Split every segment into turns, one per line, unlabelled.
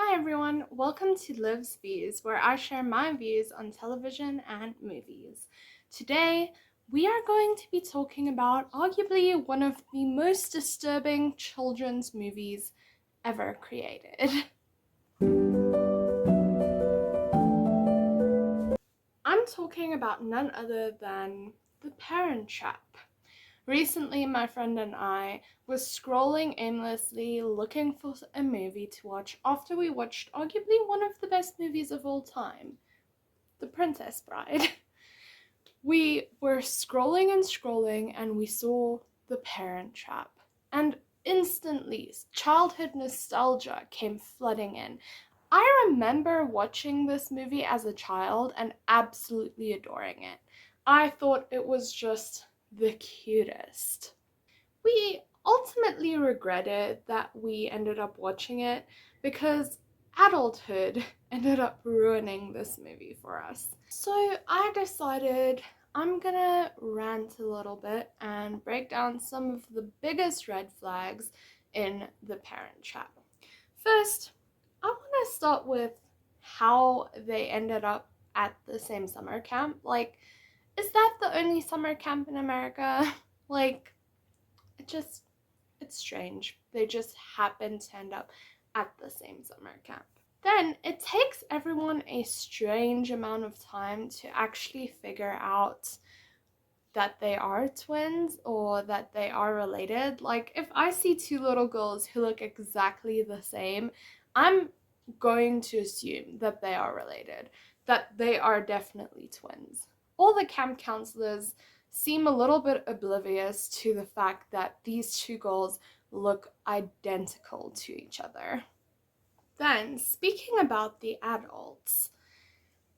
Hi everyone, welcome to Liv's Views, where I share my views on television and movies. Today, we are going to be talking about arguably one of the most disturbing children's movies ever created. I'm talking about none other than The Parent Trap. Recently, my friend and I was scrolling aimlessly looking for a movie to watch after we watched arguably one of the best movies of all time, The Princess Bride. We were scrolling and scrolling and we saw The Parent Trap. And instantly, childhood nostalgia came flooding in. I remember watching this movie as a child and absolutely adoring it. I thought it was just the cutest. We ultimately regretted that we ended up watching it because adulthood ended up ruining this movie for us. So I decided I'm gonna rant a little bit and break down some of the biggest red flags in The Parent Trap. First, I want to start with how they ended up at the same summer camp. Is that the only summer camp in America? It's strange. They just happen to end up at the same summer camp. Then it takes everyone a strange amount of time to actually figure out that they are twins or that they are related. Like, if I see two little girls who look exactly the same, I'm going to assume that they are related, that they are definitely twins. All the camp counselors seem a little bit oblivious to the fact that these two girls look identical to each other. Then, speaking about the adults,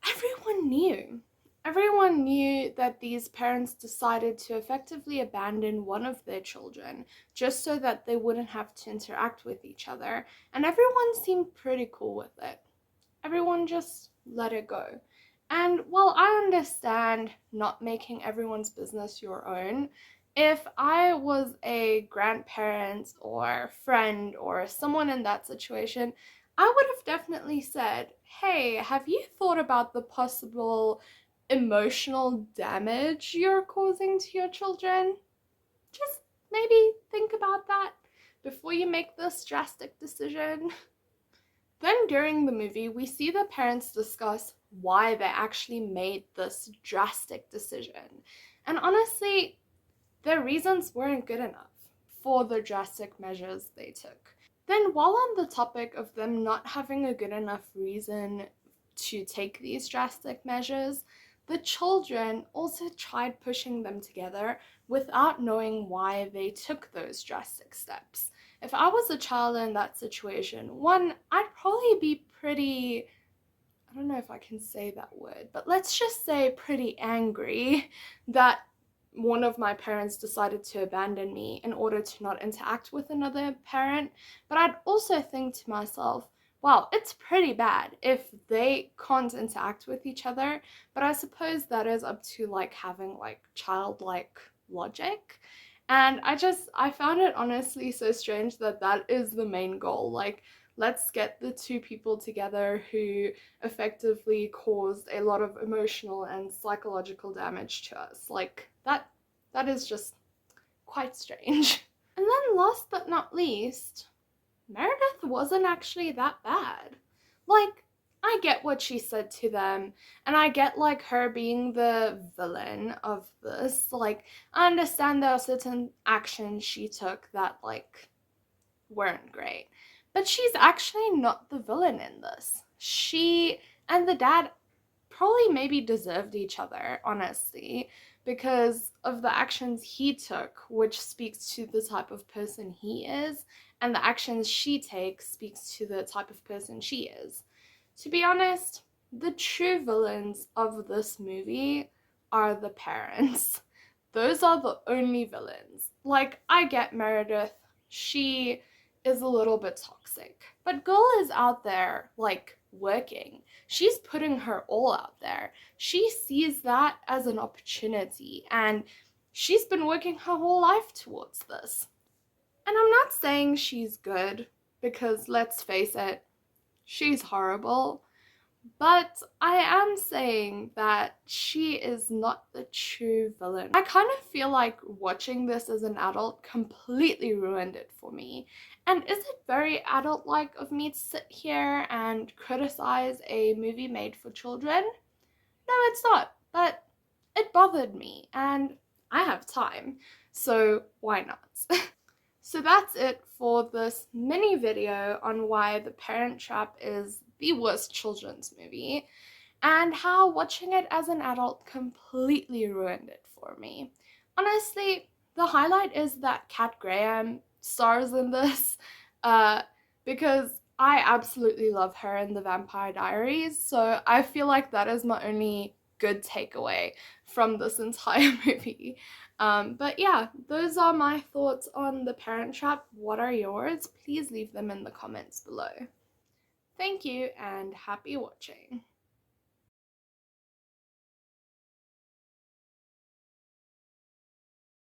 everyone knew. Everyone knew that these parents decided to effectively abandon one of their children just so that they wouldn't have to interact with each other, and everyone seemed pretty cool with it. Everyone just let it go. And while I understand not making everyone's business your own, if I was a grandparent or friend or someone in that situation, I would have definitely said, hey, have you thought about the possible emotional damage you're causing to your children? Just maybe think about that before you make this drastic decision. Then during the movie, we see the parents discuss why they actually made this drastic decision. And honestly, their reasons weren't good enough for the drastic measures they took. Then, while on the topic of them not having a good enough reason to take these drastic measures, the children also tried pushing them together without knowing why they took those drastic steps. If I was a child in that situation, one, I'd probably be pretty, I don't know if I can say that word, but let's just say pretty angry that one of my parents decided to abandon me in order to not interact with another parent. But I'd also think to myself, wow, it's pretty bad if they can't interact with each other. But I suppose that is up to having childlike logic. And I found it honestly so strange that that is the main goal. Let's get the two people together who effectively caused a lot of emotional and psychological damage to us. That is just quite strange. And then last but not least, Meredith wasn't actually that bad. I get what she said to them, and I get her being the villain of this. I understand there are certain actions she took that weren't great. But she's actually not the villain in this. She and the dad probably maybe deserved each other, honestly, because of the actions he took, which speaks to the type of person he is, and the actions she takes speaks to the type of person she is. To be honest, the true villains of this movie are the parents. Those are the only villains. I get Meredith. She is a little bit toxic. But girl is out there, working. She's putting her all out there. She sees that as an opportunity, and she's been working her whole life towards this. And I'm not saying she's good, because let's face it, she's horrible. But I am saying that she is not the true villain. I kind of feel like watching this as an adult completely ruined it for me. And is it very adult-like of me to sit here and criticize a movie made for children? No, it's not. But it bothered me, and I have time, so why not? So that's it for this mini video on why The Parent Trap is the worst children's movie, and how watching it as an adult completely ruined it for me. Honestly, the highlight is that Kat Graham stars in this, because I absolutely love her in The Vampire Diaries, so I feel like that is my only good takeaway from this entire movie. But yeah, those are my thoughts on The Parent Trap. What are yours? Please leave them in the comments below. Thank you and happy watching.